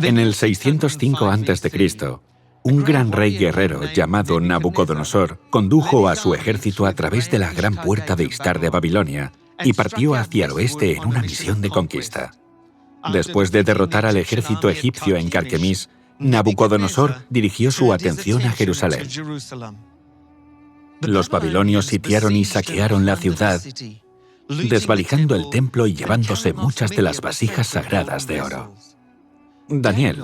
En el 605 a.C., un gran rey guerrero llamado Nabucodonosor condujo a su ejército a través de la gran puerta de Istar de Babilonia y partió hacia el oeste en una misión de conquista. Después de derrotar al ejército egipcio en Carquemis, Nabucodonosor dirigió su atención a Jerusalén. Los babilonios sitiaron y saquearon la ciudad, desvalijando el templo y llevándose muchas de las vasijas sagradas de oro. Daniel,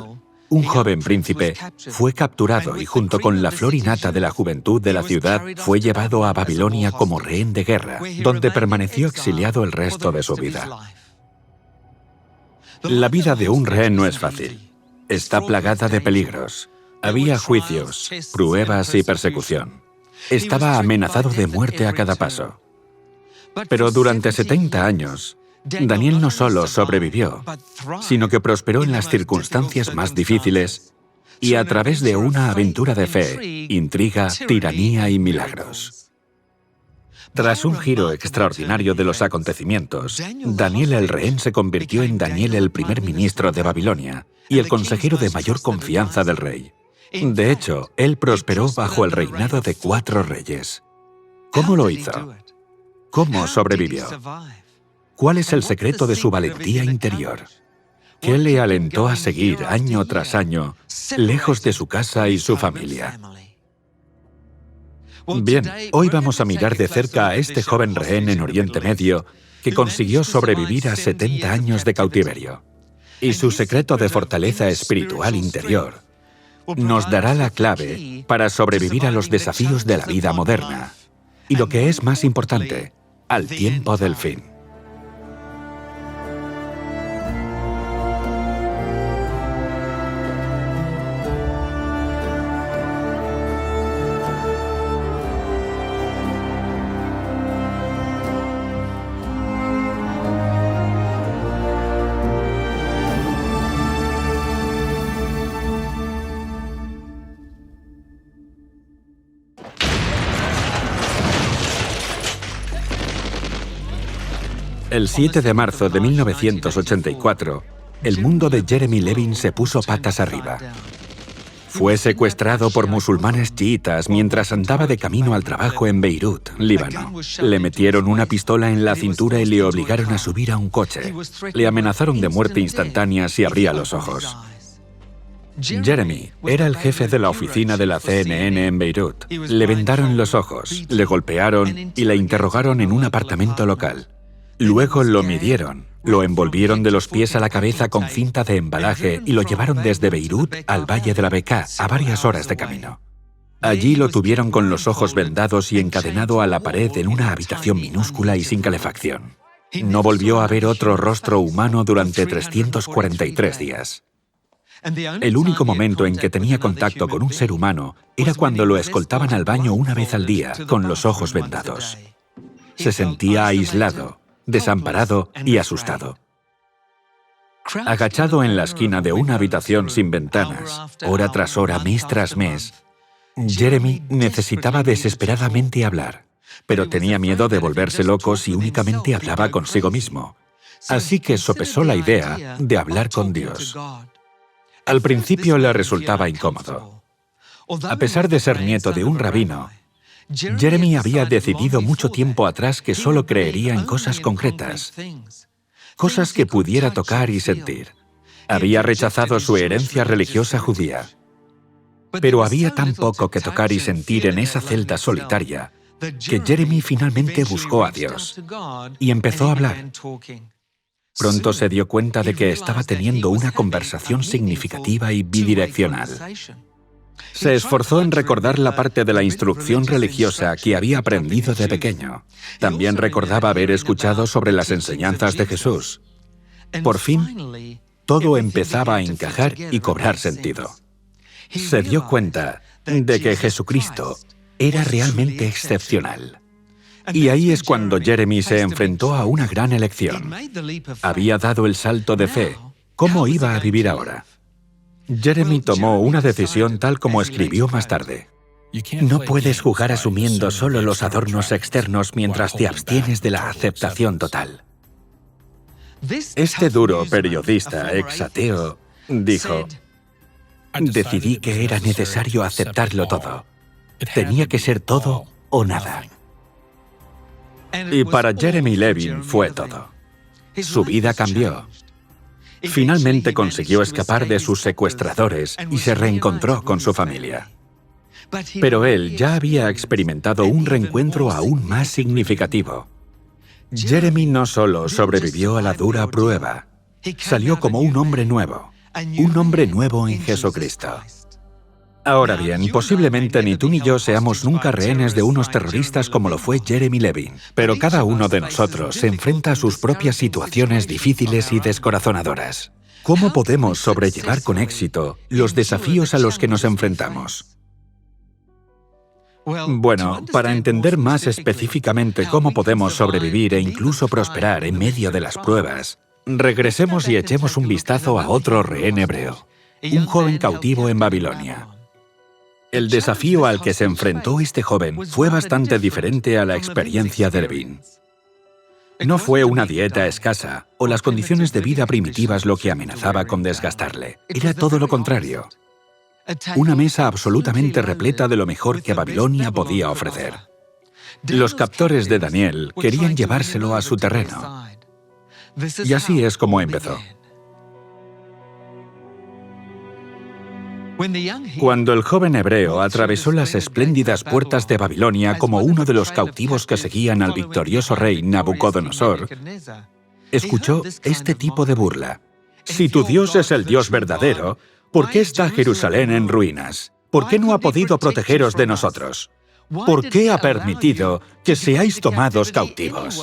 un joven príncipe, fue capturado y junto con la flor y nata de la juventud de la ciudad fue llevado a Babilonia como rehén de guerra, donde permaneció exiliado el resto de su vida. La vida de un rehén no es fácil. Está plagada de peligros. Había juicios, pruebas y persecución. Estaba amenazado de muerte a cada paso. Pero durante 70 años, Daniel no solo sobrevivió, sino que prosperó en las circunstancias más difíciles y a través de una aventura de fe, intriga, tiranía y milagros. Tras un giro extraordinario de los acontecimientos, Daniel el rehén se convirtió en Daniel el primer ministro de Babilonia y el consejero de mayor confianza del rey. De hecho, él prosperó bajo el reinado de 4 reyes. ¿Cómo lo hizo? ¿Cómo sobrevivió? ¿Cuál es el secreto de su valentía interior? ¿Qué le alentó a seguir año tras año, lejos de su casa y su familia? Bien, hoy vamos a mirar de cerca a este joven rehén en Oriente Medio que consiguió sobrevivir a 70 años de cautiverio. Y su secreto de fortaleza espiritual interior nos dará la clave para sobrevivir a los desafíos de la vida moderna. Y lo que es más importante, al tiempo del fin. El 7 de marzo de 1984, el mundo de Jeremy Levin se puso patas arriba. Fue secuestrado por musulmanes chiitas mientras andaba de camino al trabajo en Beirut, Líbano. Le metieron una pistola en la cintura y le obligaron a subir a un coche. Le amenazaron de muerte instantánea si abría los ojos. Jeremy era el jefe de la oficina de la CNN en Beirut. Le vendaron los ojos, le golpearon y le interrogaron en un apartamento local. Luego lo midieron, lo envolvieron de los pies a la cabeza con cinta de embalaje y lo llevaron desde Beirut al Valle de la Bekaa, a varias horas de camino. Allí lo tuvieron con los ojos vendados y encadenado a la pared en una habitación minúscula y sin calefacción. No volvió a ver otro rostro humano durante 343 días. El único momento en que tenía contacto con un ser humano era cuando lo escoltaban al baño una vez al día, con los ojos vendados. Se sentía aislado, desamparado y asustado. Agachado en la esquina de una habitación sin ventanas, hora tras hora, mes tras mes, Jeremy necesitaba desesperadamente hablar, pero tenía miedo de volverse loco si únicamente hablaba consigo mismo. Así que sopesó la idea de hablar con Dios. Al principio le resultaba incómodo. A pesar de ser nieto de un rabino, Jeremy había decidido mucho tiempo atrás que solo creería en cosas concretas, cosas que pudiera tocar y sentir. Había rechazado su herencia religiosa judía. Pero había tan poco que tocar y sentir en esa celda solitaria que Jeremy finalmente buscó a Dios y empezó a hablar. Pronto se dio cuenta de que estaba teniendo una conversación significativa y bidireccional. Se esforzó en recordar la parte de la instrucción religiosa que había aprendido de pequeño. También recordaba haber escuchado sobre las enseñanzas de Jesús. Por fin, todo empezaba a encajar y cobrar sentido. Se dio cuenta de que Jesucristo era realmente excepcional. Y ahí es cuando Jeremy se enfrentó a una gran elección. Había dado el salto de fe. ¿Cómo iba a vivir ahora? Jeremy tomó una decisión tal como escribió más tarde. No puedes jugar asumiendo solo los adornos externos mientras te abstienes de la aceptación total. Este duro periodista ex-ateo Dijo, decidí que era necesario aceptarlo todo. Tenía que ser todo o nada. Y para Jeremy Levin fue todo. Su vida cambió. Finalmente consiguió escapar de sus secuestradores y se reencontró con su familia. Pero él ya había experimentado un reencuentro aún más significativo. Jeremy no solo sobrevivió a la dura prueba, salió como un hombre nuevo en Jesucristo. Ahora bien, posiblemente ni tú ni yo seamos nunca rehenes de unos terroristas como lo fue Jeremy Levin, pero cada uno de nosotros se enfrenta a sus propias situaciones difíciles y descorazonadoras. ¿Cómo podemos sobrellevar con éxito los desafíos a los que nos enfrentamos? Bueno, para entender más específicamente cómo podemos sobrevivir e incluso prosperar en medio de las pruebas, regresemos y echemos un vistazo a otro rehén hebreo, un joven cautivo en Babilonia. El desafío al que se enfrentó este joven fue bastante diferente a la experiencia de Levin. No fue una dieta escasa o las condiciones de vida primitivas lo que amenazaba con desgastarle. Era todo lo contrario. Una mesa absolutamente repleta de lo mejor que Babilonia podía ofrecer. Los captores de Daniel querían llevárselo a su terreno. Y así es como empezó. Cuando el joven hebreo atravesó las espléndidas puertas de Babilonia como uno de los cautivos que seguían al victorioso rey Nabucodonosor, escuchó este tipo de burla. Si tu Dios es el Dios verdadero, ¿por qué está Jerusalén en ruinas? ¿Por qué no ha podido protegeros de nosotros? ¿Por qué ha permitido que seáis tomados cautivos?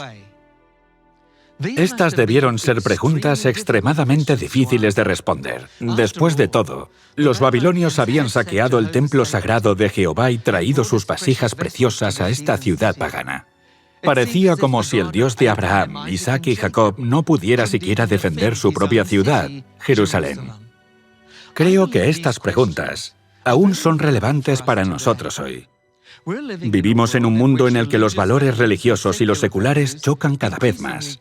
Estas debieron ser preguntas extremadamente difíciles de responder. Después de todo, los babilonios habían saqueado el templo sagrado de Jehová y traído sus vasijas preciosas a esta ciudad pagana. Parecía como si el Dios de Abraham, Isaac y Jacob no pudiera siquiera defender su propia ciudad, Jerusalén. Creo que estas preguntas aún son relevantes para nosotros hoy. Vivimos en un mundo en el que los valores religiosos y los seculares chocan cada vez más.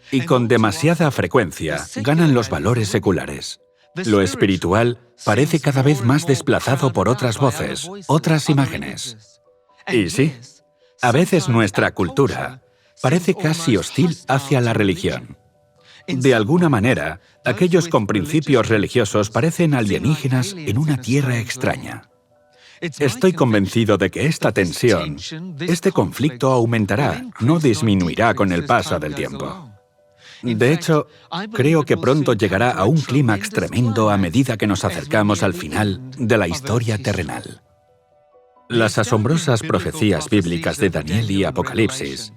Y con demasiada frecuencia ganan los valores seculares. Lo espiritual parece cada vez más desplazado por otras voces, otras imágenes. Y sí, a veces nuestra cultura parece casi hostil hacia la religión. De alguna manera, aquellos con principios religiosos parecen alienígenas en una tierra extraña. Estoy convencido de que esta tensión, este conflicto aumentará, no disminuirá con el paso del tiempo. De hecho, creo que pronto llegará a un clímax tremendo a medida que nos acercamos al final de la historia terrenal. Las asombrosas profecías bíblicas de Daniel y Apocalipsis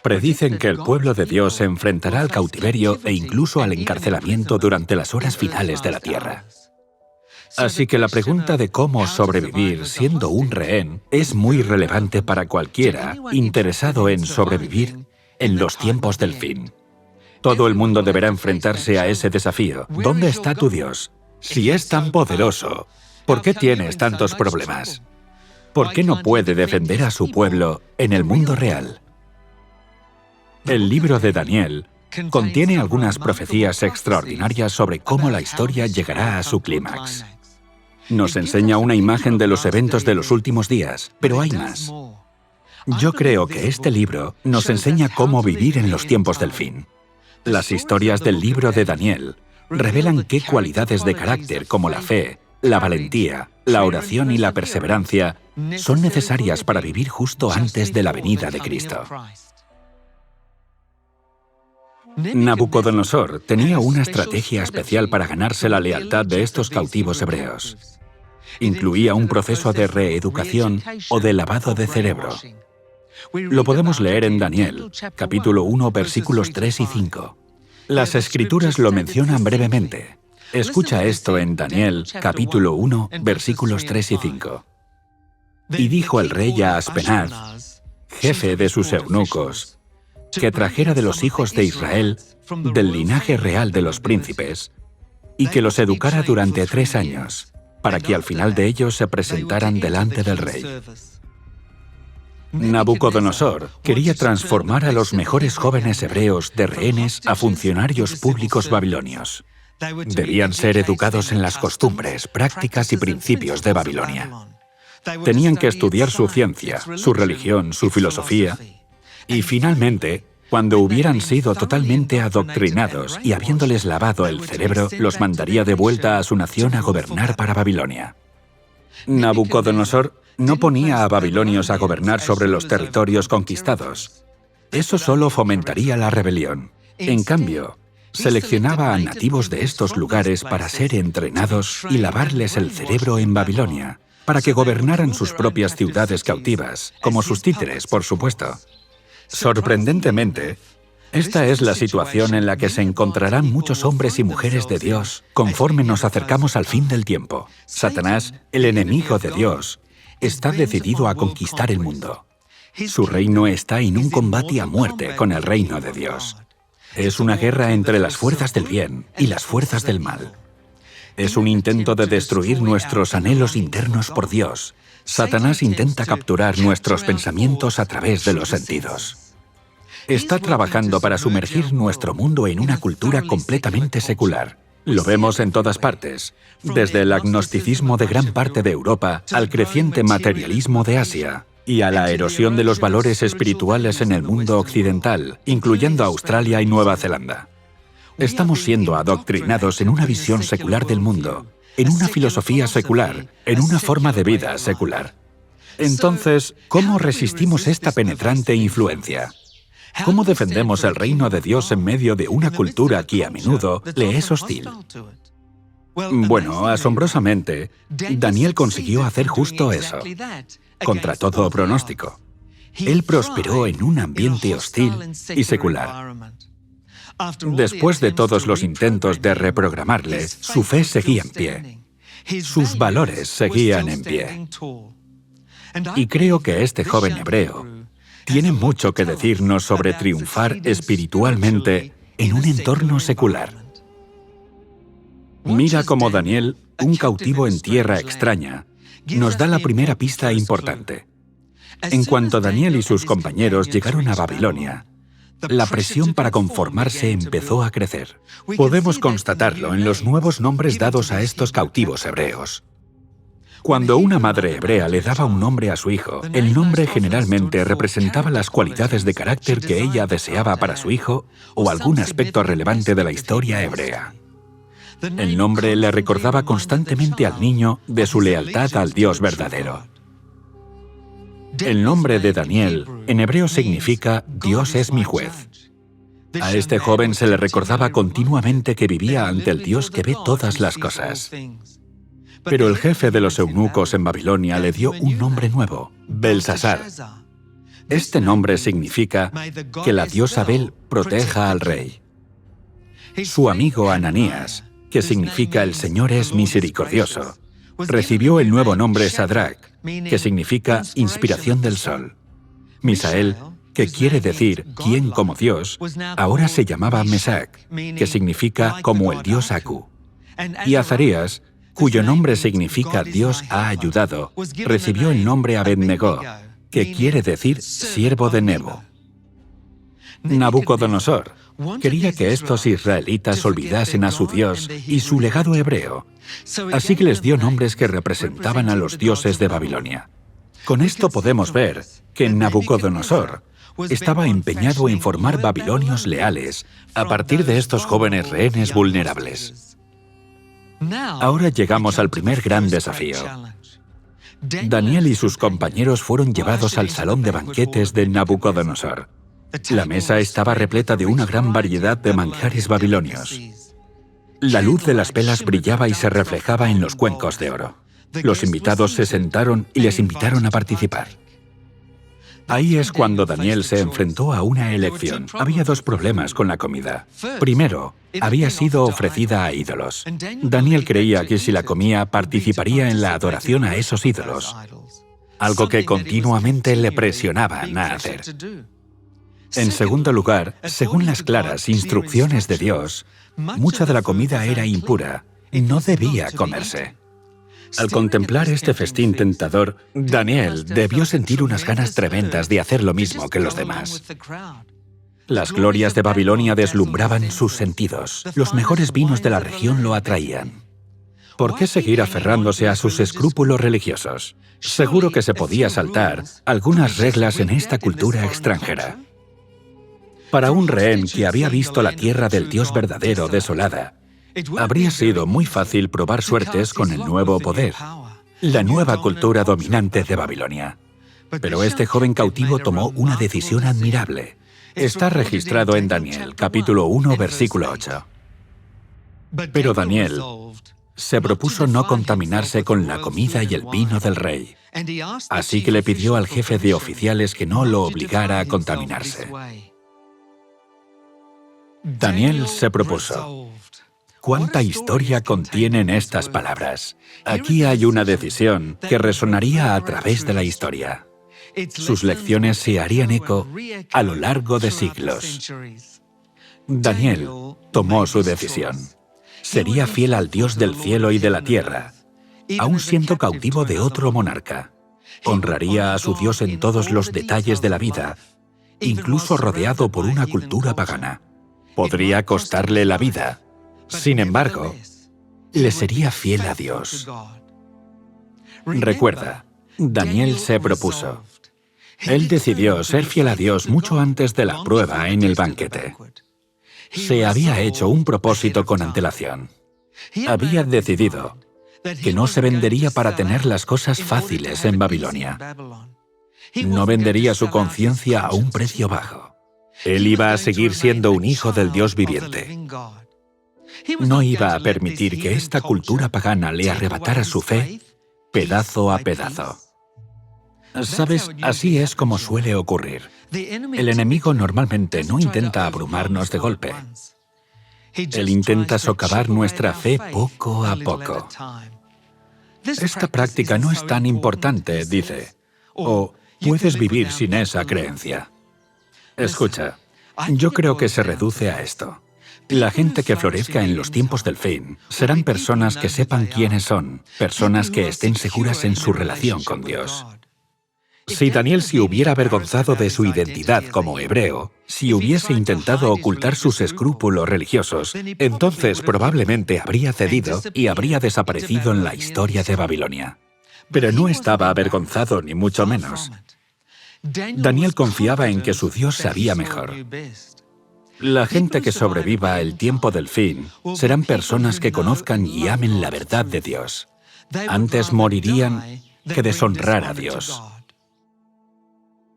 predicen que el pueblo de Dios se enfrentará al cautiverio e incluso al encarcelamiento durante las horas finales de la tierra. Así que la pregunta de cómo sobrevivir siendo un rehén es muy relevante para cualquiera interesado en sobrevivir en los tiempos del fin. Todo el mundo deberá enfrentarse a ese desafío. ¿Dónde está tu Dios? Si es tan poderoso, ¿por qué tienes tantos problemas? ¿Por qué no puede defender a su pueblo en el mundo real? El libro de Daniel contiene algunas profecías extraordinarias sobre cómo la historia llegará a su clímax. Nos enseña una imagen de los eventos de los últimos días, pero hay más. Yo creo que este libro nos enseña cómo vivir en los tiempos del fin. Las historias del libro de Daniel revelan qué cualidades de carácter como la fe, la valentía, la oración y la perseverancia son necesarias para vivir justo antes de la venida de Cristo. Nabucodonosor tenía una estrategia especial para ganarse la lealtad de estos cautivos hebreos. Incluía un proceso de reeducación o de lavado de cerebro. Lo podemos leer en Daniel, capítulo 1, versículos 3 y 5. Las Escrituras lo mencionan brevemente. Escucha esto en Daniel, capítulo 1, versículos 3 y 5. Y dijo el rey a Aspenaz, jefe de sus eunucos, que trajera de los hijos de Israel, del linaje real de los príncipes, y que los educara durante 3 años, para que al final de ellos se presentaran delante del rey. Nabucodonosor quería transformar a los mejores jóvenes hebreos de rehenes a funcionarios públicos babilonios. Debían ser educados en las costumbres, prácticas y principios de Babilonia. Tenían que estudiar su ciencia, su religión, su filosofía, y finalmente, cuando hubieran sido totalmente adoctrinados y habiéndoles lavado el cerebro, los mandaría de vuelta a su nación a gobernar para Babilonia. Nabucodonosor no ponía a babilonios a gobernar sobre los territorios conquistados. Eso solo fomentaría la rebelión. En cambio, seleccionaba a nativos de estos lugares para ser entrenados y lavarles el cerebro en Babilonia, para que gobernaran sus propias ciudades cautivas, como sus títeres, por supuesto. Sorprendentemente, esta es la situación en la que se encontrarán muchos hombres y mujeres de Dios conforme nos acercamos al fin del tiempo. Satanás, el enemigo de Dios, está decidido a conquistar el mundo. Su reino está en un combate a muerte con el reino de Dios. Es una guerra entre las fuerzas del bien y las fuerzas del mal. Es un intento de destruir nuestros anhelos internos por Dios. Satanás intenta capturar nuestros pensamientos a través de los sentidos. Está trabajando para sumergir nuestro mundo en una cultura completamente secular. Lo vemos en todas partes, desde el agnosticismo de gran parte de Europa al creciente materialismo de Asia y a la erosión de los valores espirituales en el mundo occidental, incluyendo Australia y Nueva Zelanda. Estamos siendo adoctrinados en una visión secular del mundo, en una filosofía secular, en una forma de vida secular. Entonces, ¿cómo resistimos esta penetrante influencia? ¿Cómo defendemos el reino de Dios en medio de una cultura que a menudo le es hostil? Bueno, asombrosamente, Daniel consiguió hacer justo eso, contra todo pronóstico. Él prosperó en un ambiente hostil y secular. Después de todos los intentos de reprogramarle, su fe seguía en pie. Sus valores seguían en pie. Y creo que este joven hebreo tiene mucho que decirnos sobre triunfar espiritualmente en un entorno secular. Mira cómo Daniel, un cautivo en tierra extraña, nos da la primera pista importante. En cuanto Daniel y sus compañeros llegaron a Babilonia, la presión para conformarse empezó a crecer. Podemos constatarlo en los nuevos nombres dados a estos cautivos hebreos. Cuando una madre hebrea le daba un nombre a su hijo, el nombre generalmente representaba las cualidades de carácter que ella deseaba para su hijo o algún aspecto relevante de la historia hebrea. El nombre le recordaba constantemente al niño de su lealtad al Dios verdadero. El nombre de Daniel en hebreo significa Dios es mi juez. A este joven se le recordaba continuamente que vivía ante el Dios que ve todas las cosas. Pero el jefe de los eunucos en Babilonia le dio un nombre nuevo, Belsasar. Este nombre significa que la diosa Bel proteja al rey. Su amigo Ananías, que significa el Señor es misericordioso, recibió el nuevo nombre Sadrach, que significa inspiración del sol. Misael, que quiere decir ¿quién como Dios?, ahora se llamaba Mesac, que significa como el dios Aku. Y Azarías, cuyo nombre significa Dios ha ayudado, recibió el nombre Abed-Negó, que quiere decir siervo de Nebo. Nabucodonosor quería que estos israelitas olvidasen a su Dios y su legado hebreo, así que les dio nombres que representaban a los dioses de Babilonia. Con esto podemos ver que Nabucodonosor estaba empeñado en formar babilonios leales a partir de estos jóvenes rehenes vulnerables. Ahora llegamos al primer gran desafío. Daniel y sus compañeros fueron llevados al salón de banquetes de Nabucodonosor. La mesa estaba repleta de una gran variedad de manjares babilonios. La luz de las velas brillaba y se reflejaba en los cuencos de oro. Los invitados se sentaron y les invitaron a participar. Ahí es cuando Daniel se enfrentó a una elección. Había dos problemas con la comida. Primero, había sido ofrecida a ídolos. Daniel creía que si la comía participaría en la adoración a esos ídolos, algo que continuamente le presionaban a hacer. En segundo lugar, según las claras instrucciones de Dios, mucha de la comida era impura y no debía comerse. Al contemplar este festín tentador, Daniel debió sentir unas ganas tremendas de hacer lo mismo que los demás. Las glorias de Babilonia deslumbraban sus sentidos. Los mejores vinos de la región lo atraían. ¿Por qué seguir aferrándose a sus escrúpulos religiosos? Seguro que se podía saltar algunas reglas en esta cultura extranjera. Para un rehén que había visto la tierra del Dios verdadero desolada, habría sido muy fácil probar suertes con el nuevo poder, la nueva cultura dominante de Babilonia. Pero este joven cautivo tomó una decisión admirable. Está registrado en Daniel, capítulo 1, versículo 8. Pero Daniel se propuso no contaminarse con la comida y el vino del rey. Así que le pidió al jefe de oficiales que no lo obligara a contaminarse. Daniel se propuso. ¿Cuánta historia contienen estas palabras? Aquí hay una decisión que resonaría a través de la historia. Sus lecciones se harían eco a lo largo de siglos. Daniel tomó su decisión. Sería fiel al Dios del cielo y de la tierra, aun siendo cautivo de otro monarca. Honraría a su Dios en todos los detalles de la vida, incluso rodeado por una cultura pagana. Podría costarle la vida. Sin embargo, le sería fiel a Dios. Recuerda, Daniel se propuso. Él decidió ser fiel a Dios mucho antes de la prueba en el banquete. Se había hecho un propósito con antelación. Había decidido que no se vendería para tener las cosas fáciles en Babilonia. No vendería su conciencia a un precio bajo. Él iba a seguir siendo un hijo del Dios viviente. No iba a permitir que esta cultura pagana le arrebatara su fe pedazo a pedazo. ¿Sabes? Así es como suele ocurrir. El enemigo normalmente no intenta abrumarnos de golpe. Él intenta socavar nuestra fe poco a poco. Esta práctica no es tan importante, dice, o puedes vivir sin esa creencia. Escucha, yo creo que se reduce a esto. La gente que florezca en los tiempos del fin serán personas que sepan quiénes son, personas que estén seguras en su relación con Dios. Si Daniel se hubiera avergonzado de su identidad como hebreo, si hubiese intentado ocultar sus escrúpulos religiosos, entonces probablemente habría cedido y habría desaparecido en la historia de Babilonia. Pero no estaba avergonzado ni mucho menos. Daniel confiaba en que su Dios sabía mejor. La gente que sobreviva el tiempo del fin serán personas que conozcan y amen la verdad de Dios. Antes morirían que deshonrar a Dios.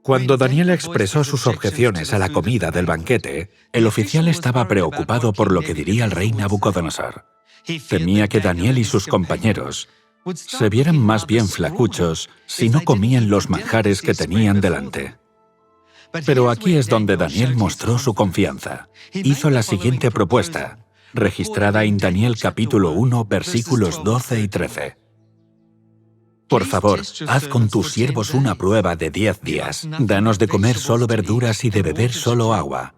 Cuando Daniel expresó sus objeciones a la comida del banquete, el oficial estaba preocupado por lo que diría el rey Nabucodonosor. Temía que Daniel y sus compañeros se vieran más bien flacuchos si no comían los manjares que tenían delante. Pero aquí es donde Daniel mostró su confianza. Hizo la siguiente propuesta, registrada en Daniel capítulo 1, versículos 12 y 13. Por favor, haz con tus siervos una prueba de 10 días. Danos de comer solo verduras y de beber solo agua.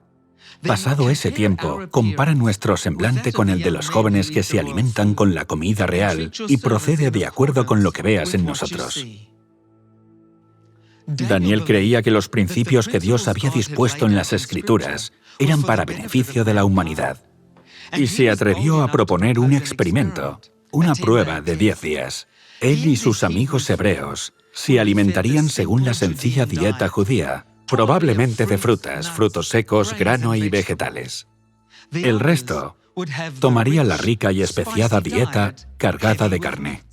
Pasado ese tiempo, compara nuestro semblante con el de los jóvenes que se alimentan con la comida real y procede de acuerdo con lo que veas en nosotros. Daniel creía que los principios que Dios había dispuesto en las Escrituras eran para beneficio de la humanidad. Y se atrevió a proponer un experimento, una prueba de 10 días. Él y sus amigos hebreos se alimentarían según la sencilla dieta judía, probablemente de frutas, frutos secos, grano y vegetales. El resto tomaría la rica y especiada dieta cargada de carne.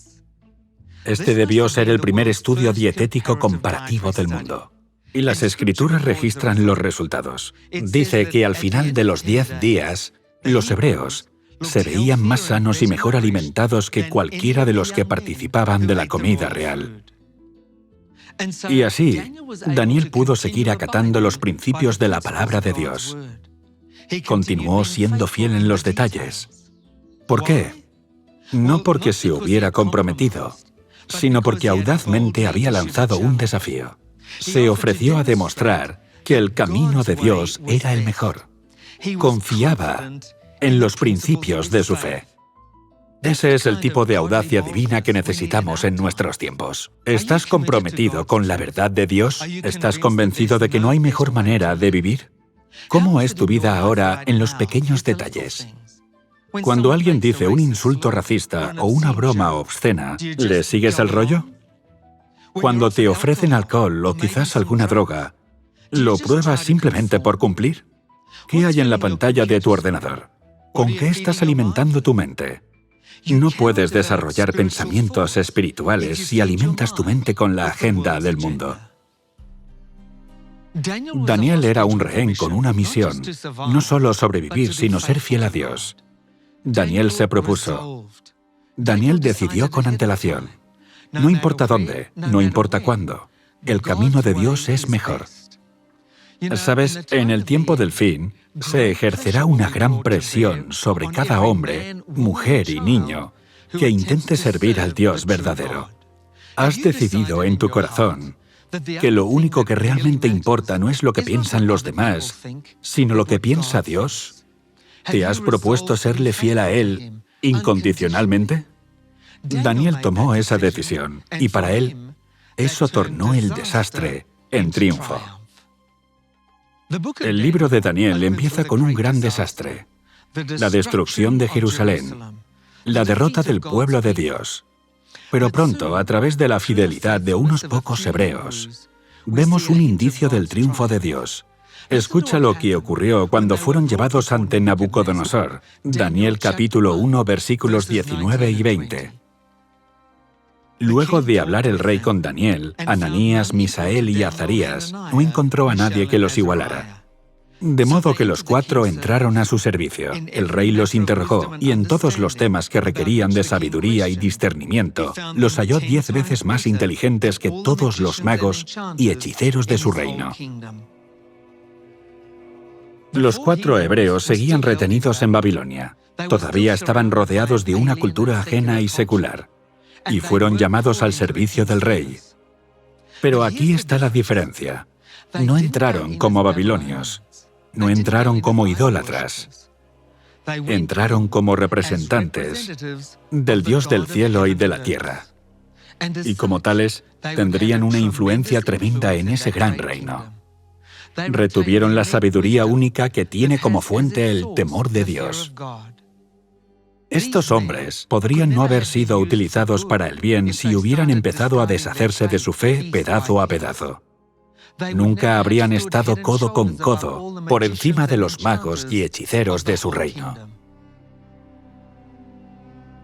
Este debió ser el primer estudio dietético comparativo del mundo. Y las Escrituras registran los resultados. Dice que al final de los 10 días, los hebreos se veían más sanos y mejor alimentados que cualquiera de los que participaban de la comida real. Y así, Daniel pudo seguir acatando los principios de la palabra de Dios. Continuó siendo fiel en los detalles. ¿Por qué? No porque se hubiera comprometido, sino porque audazmente había lanzado un desafío. Se ofreció a demostrar que el camino de Dios era el mejor. Confiaba en los principios de su fe. Ese es el tipo de audacia divina que necesitamos en nuestros tiempos. ¿Estás comprometido con la verdad de Dios? ¿Estás convencido de que no hay mejor manera de vivir? ¿Cómo es tu vida ahora en los pequeños detalles? Cuando alguien dice un insulto racista o una broma obscena, ¿le sigues el rollo? Cuando te ofrecen alcohol o quizás alguna droga, ¿lo pruebas simplemente por cumplir? ¿Qué hay en la pantalla de tu ordenador? ¿Con qué estás alimentando tu mente? No puedes desarrollar pensamientos espirituales si alimentas tu mente con la agenda del mundo. Daniel era un rehén con una misión, no solo sobrevivir, sino ser fiel a Dios. Daniel se propuso. Daniel decidió con antelación. No importa dónde, no importa cuándo, el camino de Dios es mejor. Sabes, en el tiempo del fin, se ejercerá una gran presión sobre cada hombre, mujer y niño que intente servir al Dios verdadero. Has decidido en tu corazón que lo único que realmente importa no es lo que piensan los demás, sino lo que piensa Dios. ¿Te has propuesto serle fiel a Él incondicionalmente? Daniel tomó esa decisión y para él, eso tornó el desastre en triunfo. El libro de Daniel empieza con un gran desastre: la destrucción de Jerusalén, la derrota del pueblo de Dios. Pero pronto, a través de la fidelidad de unos pocos hebreos, vemos un indicio del triunfo de Dios. Escucha lo que ocurrió cuando fueron llevados ante Nabucodonosor. Daniel capítulo 1, versículos 19 y 20. Luego de hablar el rey con Daniel, Ananías, Misael y Azarías, no encontró a nadie que los igualara. De modo que los cuatro entraron a su servicio. El rey los interrogó, y en todos los temas que requerían de sabiduría y discernimiento, los halló 10 veces más inteligentes que todos los magos y hechiceros de su reino. Los 4 hebreos seguían retenidos en Babilonia. Todavía estaban rodeados de una cultura ajena y secular, y fueron llamados al servicio del rey. Pero aquí está la diferencia. No entraron como babilonios. No entraron como idólatras. Entraron como representantes del Dios del cielo y de la tierra. Y como tales, tendrían una influencia tremenda en ese gran reino. Retuvieron la sabiduría única que tiene como fuente el temor de Dios. Estos hombres podrían no haber sido utilizados para el bien si hubieran empezado a deshacerse de su fe pedazo a pedazo. Nunca habrían estado codo con codo por encima de los magos y hechiceros de su reino.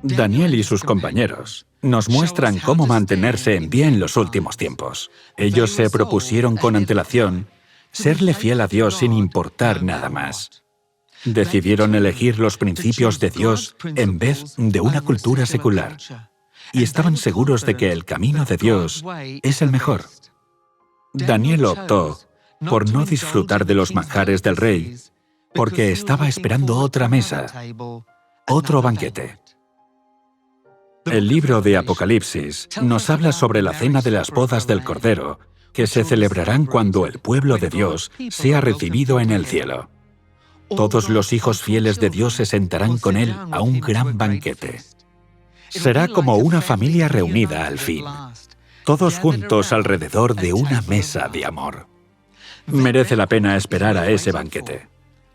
Daniel y sus compañeros nos muestran cómo mantenerse en pie en los últimos tiempos. Ellos se propusieron con antelación serle fiel a Dios sin importar nada más. Decidieron elegir los principios de Dios en vez de una cultura secular, y estaban seguros de que el camino de Dios es el mejor. Daniel optó por no disfrutar de los manjares del rey, porque estaba esperando otra mesa, otro banquete. El libro de Apocalipsis nos habla sobre la cena de las bodas del Cordero, que se celebrarán cuando el pueblo de Dios sea recibido en el cielo. Todos los hijos fieles de Dios se sentarán con Él a un gran banquete. Será como una familia reunida al fin, todos juntos alrededor de una mesa de amor. Merece la pena esperar a ese banquete.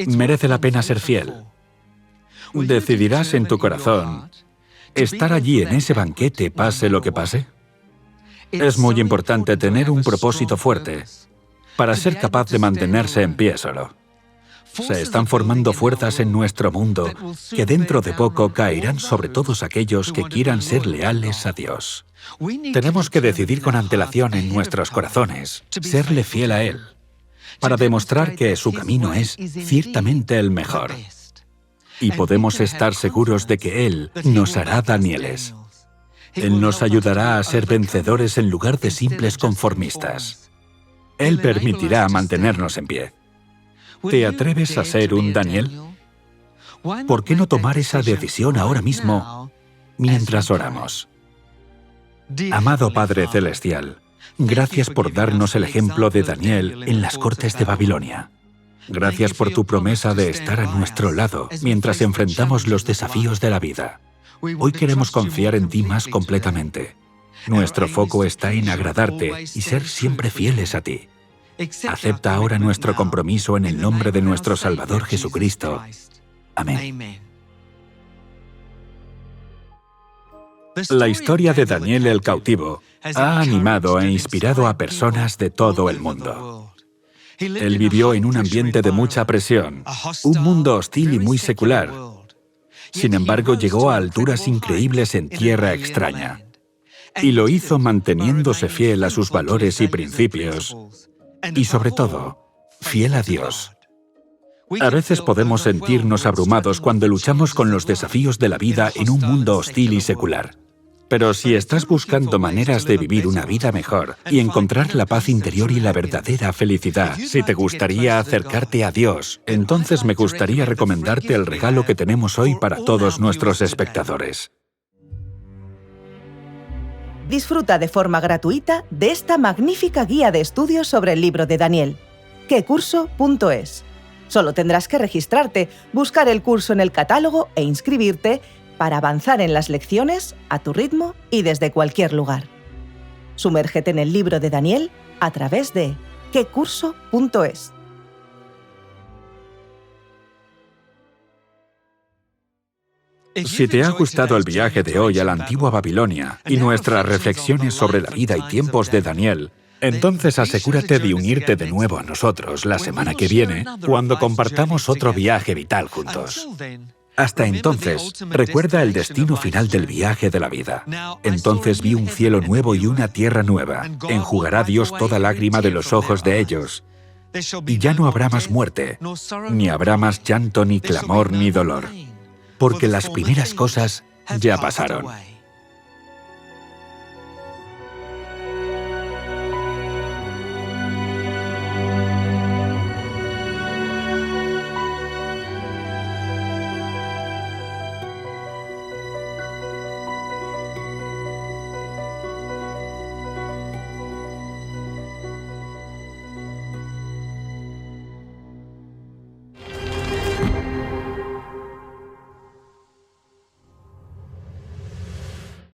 Merece la pena ser fiel. ¿Decidirás en tu corazón estar allí en ese banquete, pase lo que pase? Es muy importante tener un propósito fuerte para ser capaz de mantenerse en pie solo. Se están formando fuerzas en nuestro mundo que dentro de poco caerán sobre todos aquellos que quieran ser leales a Dios. Tenemos que decidir con antelación en nuestros corazones serle fiel a Él, para demostrar que su camino es ciertamente el mejor. Y podemos estar seguros de que Él nos hará Danieles. Él nos ayudará a ser vencedores en lugar de simples conformistas. Él permitirá mantenernos en pie. ¿Te atreves a ser un Daniel? ¿Por qué no tomar esa decisión ahora mismo mientras oramos? Amado Padre Celestial, gracias por darnos el ejemplo de Daniel en las cortes de Babilonia. Gracias por tu promesa de estar a nuestro lado mientras enfrentamos los desafíos de la vida. Hoy queremos confiar en ti más completamente. Nuestro foco está en agradarte y ser siempre fieles a ti. Acepta ahora nuestro compromiso en el nombre de nuestro Salvador Jesucristo. Amén. La historia de Daniel el cautivo ha animado e inspirado a personas de todo el mundo. Él vivió en un ambiente de mucha presión, un mundo hostil y muy secular. Sin embargo, llegó a alturas increíbles en tierra extraña. Y lo hizo manteniéndose fiel a sus valores y principios. Y sobre todo, fiel a Dios. A veces podemos sentirnos abrumados cuando luchamos con los desafíos de la vida en un mundo hostil y secular. Pero si estás buscando maneras de vivir una vida mejor y encontrar la paz interior y la verdadera felicidad, si te gustaría acercarte a Dios, entonces me gustaría recomendarte el regalo que tenemos hoy para todos nuestros espectadores. Disfruta de forma gratuita de esta magnífica guía de estudios sobre el libro de Daniel. quecurso.es. Solo tendrás que registrarte, buscar el curso en el catálogo e inscribirte para avanzar en las lecciones a tu ritmo y desde cualquier lugar. Sumérgete en el libro de Daniel a través de quecurso.es. Si te ha gustado el viaje de hoy a la antigua Babilonia y nuestras reflexiones sobre la vida y tiempos de Daniel, entonces asegúrate de unirte de nuevo a nosotros la semana que viene, cuando compartamos otro viaje vital juntos. Hasta entonces, recuerda el destino final del viaje de la vida. Entonces vi un cielo nuevo y una tierra nueva. Enjugará Dios toda lágrima de los ojos de ellos. Y ya no habrá más muerte, ni habrá más llanto, ni clamor, ni dolor. Porque las primeras cosas ya pasaron.